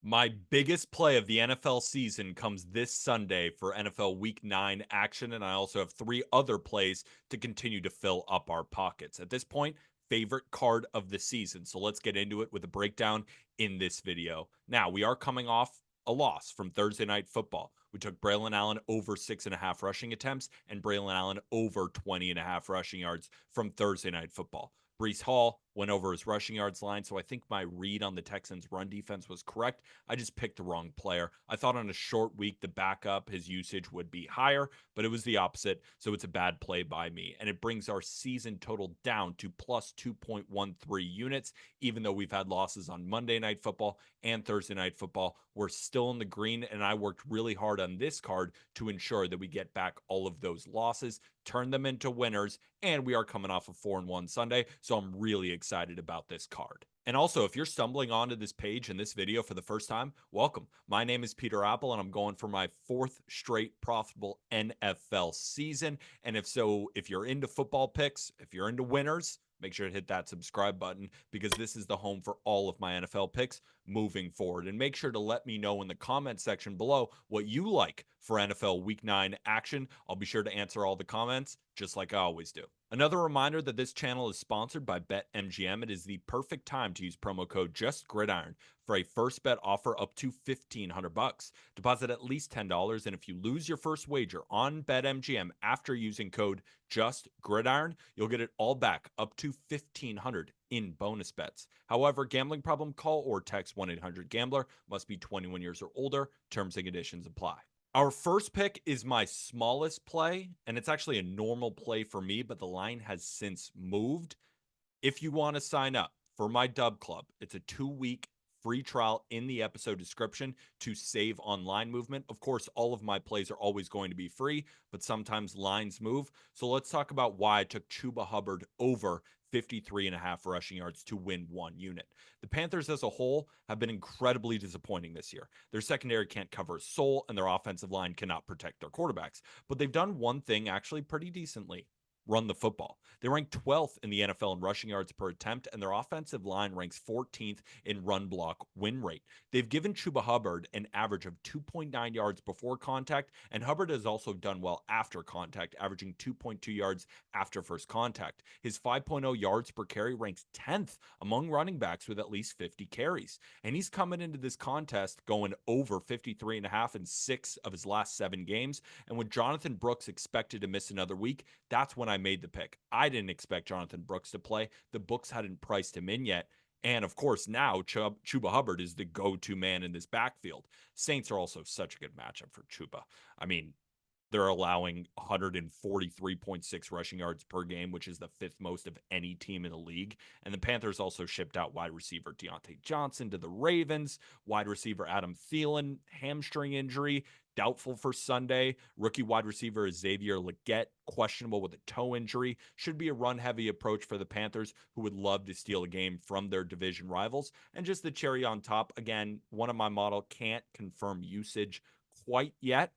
My biggest play of the NFL season comes this Sunday for NFL Week 9 action, and I also have three other plays to continue to fill up our pockets. At this point, favorite card of the season. So let's get into it with a breakdown in this video. Now, we are coming off a loss from Thursday Night Football. We took Braylon Allen over 6.5 rushing attempts and Braylon Allen over 20.5 rushing yards from Thursday Night Football. Brees Hall went over his rushing yards line, so I think my read on the Texans' run defense was correct. I just picked the wrong player. I thought on a short week, the backup, his usage would be higher, but it was the opposite, so it's a bad play by me. And it brings our season total down to plus 2.13 units, even though we've had losses on Monday Night Football and Thursday Night Football. We're still in the green, and I worked really hard on this card to ensure that we get back all of those losses, turn them into winners, and we are coming off a 4-1 Sunday, so I'm really excited about this card. And also, if you're stumbling onto this page and this video for the first time, welcome. My name is Peter Apple, and I'm going for my fourth straight profitable NFL season. And if you're into football picks, if you're into winners, make sure to hit that subscribe button because this is the home for all of my NFL picks moving forward. And make sure to let me know in the comment section below what you like for NFL Week 9 action. I'll be sure to answer all the comments just like I always do. Another reminder that this channel is sponsored by BetMGM. It is the perfect time to use promo code JustGridiron for a first bet offer up to $1,500. Deposit at least $10, and if you lose your first wager on BetMGM after using code JustGridiron, you'll get it all back up to $1,500 in bonus bets. However, gambling problem, call or text 1-800-GAMBLER. Must be 21 years or older. Terms and conditions apply. Our first pick is my smallest play, and it's actually a normal play for me, but the line has since moved. If you want to sign up for my Dub Club, it's a 2-week free trial in the episode description to save on line movement. Of course, all of my plays are always going to be free, but sometimes lines move. So let's talk about why I took Chuba Hubbard over 53.5 rushing yards to win 1 unit. The Panthers as a whole have been incredibly disappointing this year. Their secondary can't cover a soul, and their offensive line cannot protect their quarterbacks. But they've done one thing actually pretty decently: run the football. They rank 12th in the NFL in rushing yards per attempt, and their offensive line ranks 14th in run block win rate. They've given Chuba Hubbard an average of 2.9 yards before contact, and Hubbard has also done well after contact, averaging 2.2 yards after first contact. His 5.0 yards per carry ranks 10th among running backs with at least 50 carries. And he's coming into this contest going over 53.5 in 6 of his last 7 games. And with Jonathan Brooks expected to miss another week, that's when I made the pick. I didn't expect Jonathan Brooks to play. The books hadn't priced him in yet. And of course, now Chuba Hubbard is the go-to man in this backfield. Saints are also such a good matchup for Chuba. I mean, they're allowing 143.6 rushing yards per game, which is the 5th most of any team in the league. And the Panthers also shipped out wide receiver Deontay Johnson to the Ravens. Wide receiver Adam Thielen, hamstring injury, doubtful for Sunday. Rookie wide receiver Xavier Legette, questionable with a toe injury. Should be a run-heavy approach for the Panthers, who would love to steal a game from their division rivals. And just the cherry on top, again, one of my model can't confirm usage quite yet,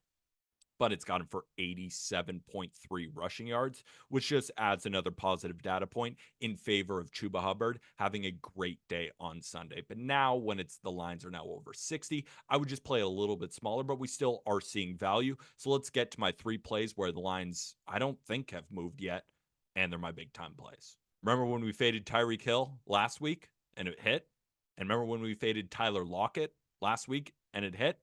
but it's got him for 87.3 rushing yards, which just adds another positive data point in favor of Chuba Hubbard having a great day on Sunday. But now, when the lines are now over 60, I would just play a little bit smaller, but we still are seeing value. So let's get to my 3 plays where the lines I don't think have moved yet, and they're my big time plays. Remember when we faded Tyreek Hill last week and it hit? And remember when we faded Tyler Lockett last week and it hit?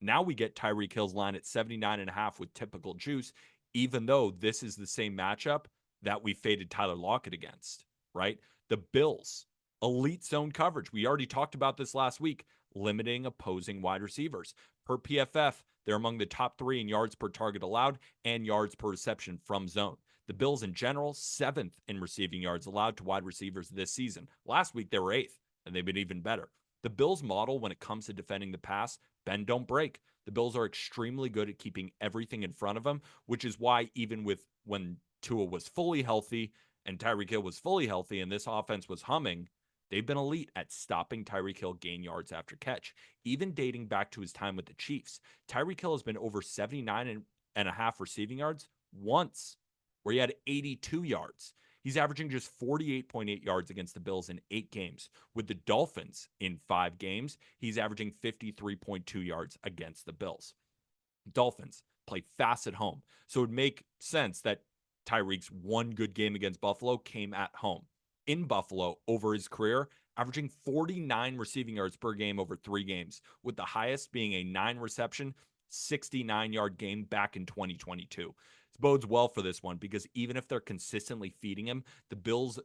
Now we get Tyreek Hill's line at 79.5 with typical juice, even though this is the same matchup that we faded Tyler Lockett against, right? The Bills, elite zone coverage. We already talked about this last week, limiting opposing wide receivers. Per PFF, they're among the top 3 in yards per target allowed and yards per reception from zone. The Bills in general, 7th in receiving yards allowed to wide receivers this season. Last week, they were 8th, and they've been even better. The Bills' model when it comes to defending the pass, bend, don't break. The Bills are extremely good at keeping everything in front of them, which is why even when Tua was fully healthy and Tyreek Hill was fully healthy and this offense was humming, they've been elite at stopping Tyreek Hill gain yards after catch, even dating back to his time with the Chiefs. Tyreek Hill has been over 79.5 receiving yards once, where he had 82 yards. He's averaging just 48.8 yards against the Bills in 8 games. With the Dolphins in 5 games, he's averaging 53.2 yards against the Bills. Dolphins play fast at home, so it would make sense that Tyreek's one good game against Buffalo came at home. In Buffalo, over his career, averaging 49 receiving yards per game over 3 games, with the highest being a 9 reception, 69-yard game back in 2022. It bodes well for this one because even if they're consistently feeding him, the Bills'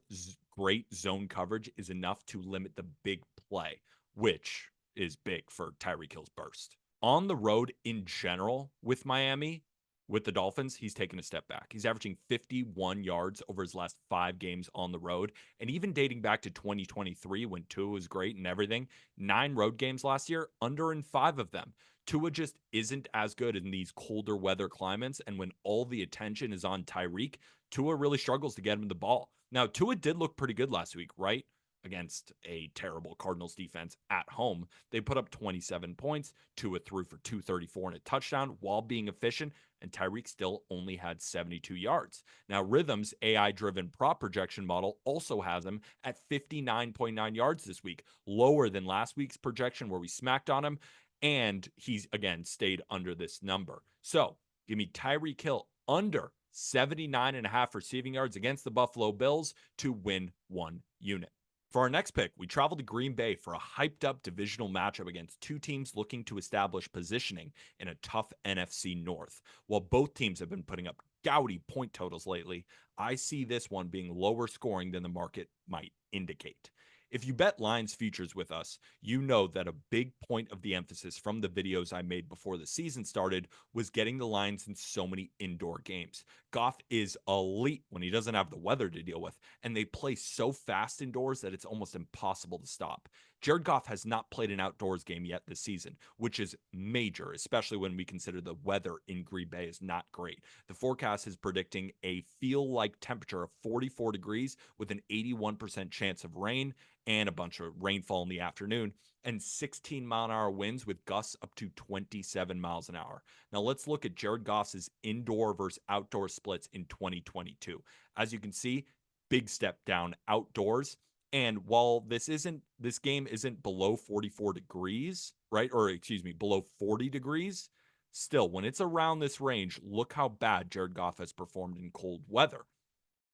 great zone coverage is enough to limit the big play, which is big for Tyreek Hill's burst. On the road in general with Miami, with the Dolphins, he's taken a step back. He's averaging 51 yards over his last 5 games on the road. And even dating back to 2023 when Tua was great and everything, 9 road games last year, under in 5 of them. Tua just isn't as good in these colder weather climates. And when all the attention is on Tyreek, Tua really struggles to get him the ball. Now, Tua did look pretty good last week, right? Against a terrible Cardinals defense at home. They put up 27 points. Tua threw for 234 and a touchdown while being efficient, and Tyreek still only had 72 yards. Now, Rithmm's AI-driven prop projection model also has him at 59.9 yards this week, lower than last week's projection where we smacked on him, and he's, again, stayed under this number. So, give me Tyreek Hill under 79.5 receiving yards against the Buffalo Bills to win 1 unit. For our next pick, we travel to Green Bay for a hyped-up divisional matchup against 2 teams looking to establish positioning in a tough NFC North. While both teams have been putting up gaudy point totals lately, I see this one being lower scoring than the market might indicate. If you bet Lions futures with us, you know that a big point of the emphasis from the videos I made before the season started was getting the Lions in so many indoor games. Goff is elite when he doesn't have the weather to deal with, and they play so fast indoors that it's almost impossible to stop. Jared Goff has not played an outdoors game yet this season, which is major, especially when we consider the weather in Green Bay is not great. The forecast is predicting a feel-like temperature of 44 degrees with an 81% chance of rain and a bunch of rainfall in the afternoon, and 16-mile-an-hour winds with gusts up to 27 miles an hour. Now let's look at Jared Goff's indoor versus outdoor splits in 2022. As you can see, big step down outdoors. And while this game isn't below 44 degrees, right? Or excuse me, below 40 degrees, still, when it's around this range, look how bad Jared Goff has performed in cold weather.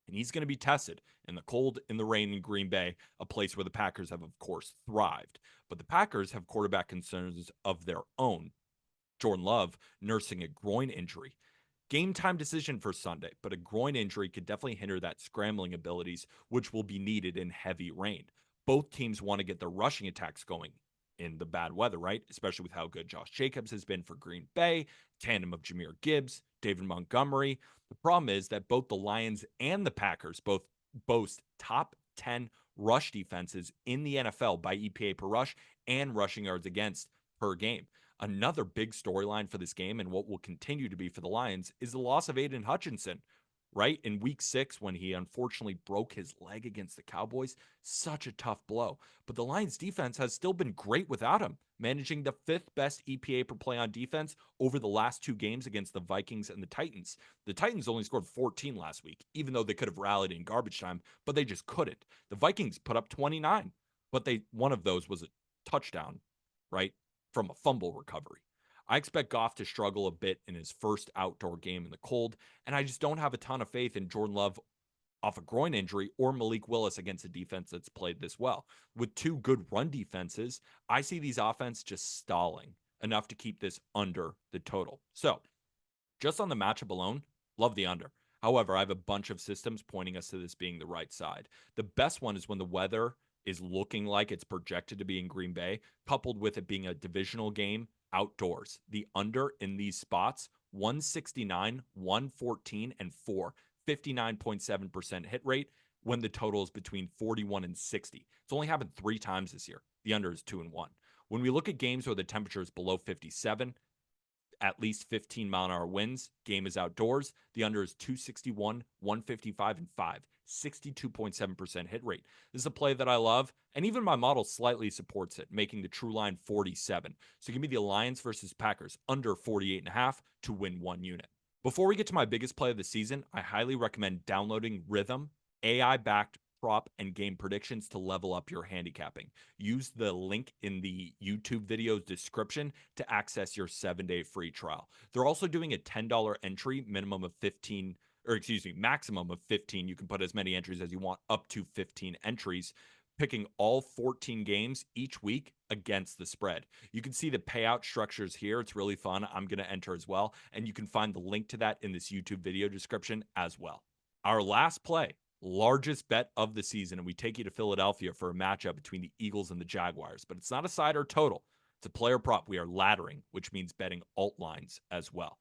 And he's going to be tested in the cold, in the rain in Green Bay, a place where the Packers have, of course, thrived. But the Packers have quarterback concerns of their own. Jordan Love nursing a groin injury. Game time decision for Sunday, but a groin injury could definitely hinder that scrambling abilities, which will be needed in heavy rain. Both teams want to get their rushing attacks going in the bad weather, right? Especially with how good Josh Jacobs has been for Green Bay, tandem of Jahmyr Gibbs, David Montgomery. The problem is that both the Lions and the Packers both boast top 10 rush defenses in the NFL by EPA per rush and rushing yards against per game. Another big storyline for this game and what will continue to be for the Lions is the loss of Aiden Hutchinson, right? In week 6, when he unfortunately broke his leg against the Cowboys, such a tough blow. But the Lions defense has still been great without him, managing the 5th best EPA per play on defense over the last 2 games against the Vikings and the Titans. The Titans only scored 14 last week, even though they could have rallied in garbage time, but they just couldn't. The Vikings put up 29, but one of those was a touchdown, right, from a fumble recovery. I expect Goff to struggle a bit in his first outdoor game in the cold, and I just don't have a ton of faith in Jordan Love off a groin injury or Malik Willis against a defense that's played this well. With 2 good run defenses, I see these offenses just stalling enough to keep this under the total. So, just on the matchup alone, love the under. However, I have a bunch of systems pointing us to this being the right side. The best one is when the weather is looking like it's projected to be in Green Bay, coupled with it being a divisional game outdoors. The under in these spots, 169, 114, and 4, 59.7% hit rate when the total is between 41 and 60. It's only happened 3 times this year. The under is 2-1. When we look at games where the temperature is below 57, at least 15-mile-an-hour winds, game is outdoors, the under is 261, 155, and 5. 62.7% hit rate. This is a play that I love, and even my model slightly supports it, making the true line 47. So give me the Lions versus Packers under 48.5 to win 1 unit. Before we get to my biggest play of the season, I highly recommend downloading Rithmm AI-backed prop and game predictions to level up your handicapping. Use the link in the YouTube video's description to access your 7-day free trial. They're also doing a $10 entry, minimum of 15, or excuse me, maximum of 15. You can put as many entries as you want, up to 15 entries, picking all 14 games each week against the spread. You can see the payout structures here. It's really fun. I'm going to enter as well. And you can find the link to that in this YouTube video description as well. Our last play, largest bet of the season, and we take you to Philadelphia for a matchup between the Eagles and the Jaguars. But it's not a side or total. It's a player prop. We are laddering, which means betting alt lines as well.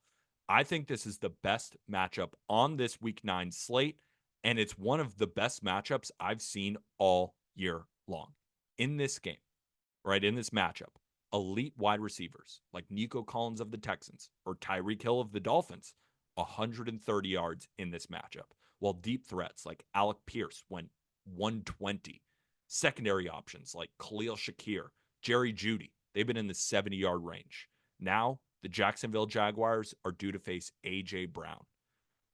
I think this is the best matchup on this Week 9 slate, and it's one of the best matchups I've seen all year long. In this game, right, in this matchup, elite wide receivers like Nico Collins of the Texans or Tyreek Hill of the Dolphins, 130 yards in this matchup, while deep threats like Alec Pierce went 120. Secondary options like Khalil Shakir, Jerry Jeudy, they've been in the 70-yard range. Now, the Jacksonville Jaguars are due to face A.J. Brown.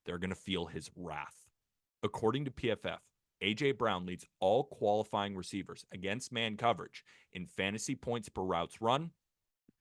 They're going to feel his wrath. According to PFF, A.J. Brown leads all qualifying receivers against man coverage in fantasy points per routes run,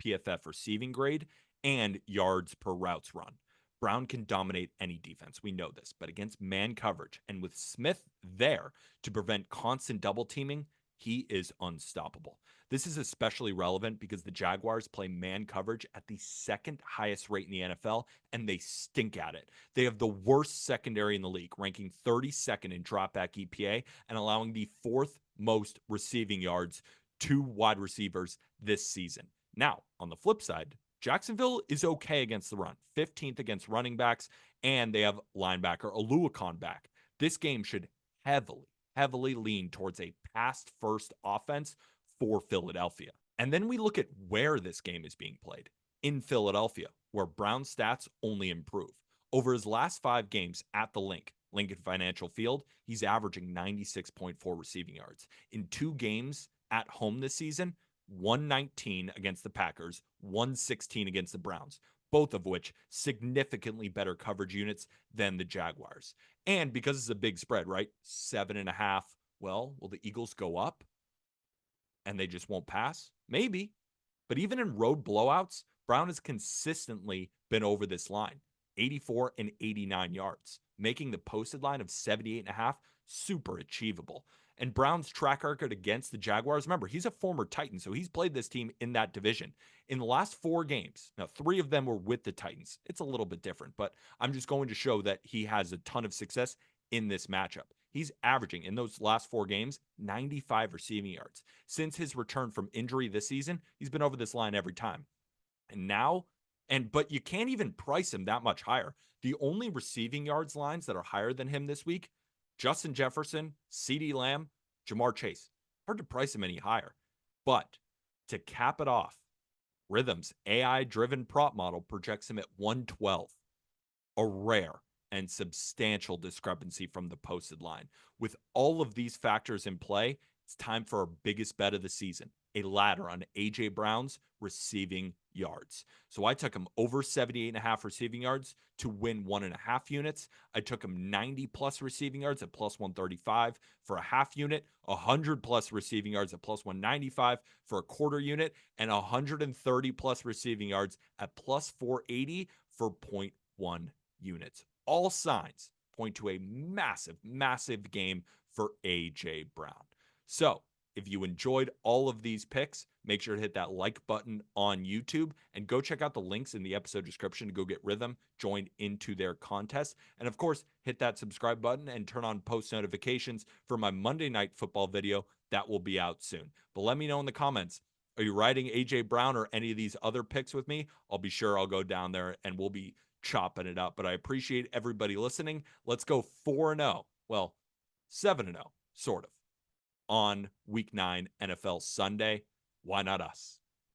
PFF receiving grade, and yards per routes run. Brown can dominate any defense. We know this. But against man coverage and with Smith there to prevent constant double teaming, he is unstoppable. This is especially relevant because the Jaguars play man coverage at the second highest rate in the NFL, and they stink at it. They have the worst secondary in the league, ranking 32nd in dropback EPA and allowing the fourth most receiving yards to wide receivers this season. Now, on the flip side, Jacksonville is okay against the run, 15th against running backs, and they have linebacker Oluokun back. This game should heavily lean towards a pass-first offense for Philadelphia. And then we look at where this game is being played. In Philadelphia, where Brown's stats only improve. Over his last 5 games at the Lincoln Financial Field, he's averaging 96.4 receiving yards. In 2 games at home this season, 119 against the Packers, 116 against the Browns, both of which significantly better coverage units than the Jaguars. And because it's a big spread, right? 7.5. Well, will the Eagles go up and they just won't pass? Maybe. But even in road blowouts, Brown has consistently been over this line, 84 and 89 yards, making the posted line of 78.5 super achievable. And Brown's track record against the Jaguars, remember, he's a former Titan, so he's played this team in that division. In the last 4 games, now 3 of them were with the Titans. It's a little bit different, but I'm just going to show that he has a ton of success in this matchup. He's averaging, in those last 4 games, 95 receiving yards. Since his return from injury this season, he's been over this line every time. And now, but you can't even price him that much higher. The only receiving yards lines that are higher than him this week, Justin Jefferson, CeeDee Lamb, Jamar Chase. Hard to price him any higher. But to cap it off, Rithmm's AI-driven prop model projects him at 112, a rare and substantial discrepancy from the posted line. With all of these factors in play, it's time for our biggest bet of the season, a ladder on A.J. Brown's receiving yards. So I took him over 78.5 receiving yards to win 1.5 units. I took him 90 plus receiving yards at plus 135 for a half unit, 100 plus receiving yards at plus 195 for a quarter unit, and 130 plus receiving yards at plus 480 for 0.1 units. All signs point to a massive game for A.J. Brown. So if you enjoyed all of these picks, make sure to hit that like button on YouTube and go check out the links in the episode description to go get Rithmm joined into their contest. And of course, hit that subscribe button and turn on post notifications for my Monday Night Football video that will be out soon. But let me know in the comments, are you riding A.J. Brown or any of these other picks with me? I'll be sure I'll go down there and we'll be chopping it up. But I appreciate everybody listening. Let's go 4-0. Well, 7-0, sort of, on Week 9 NFL Sunday. Why not us?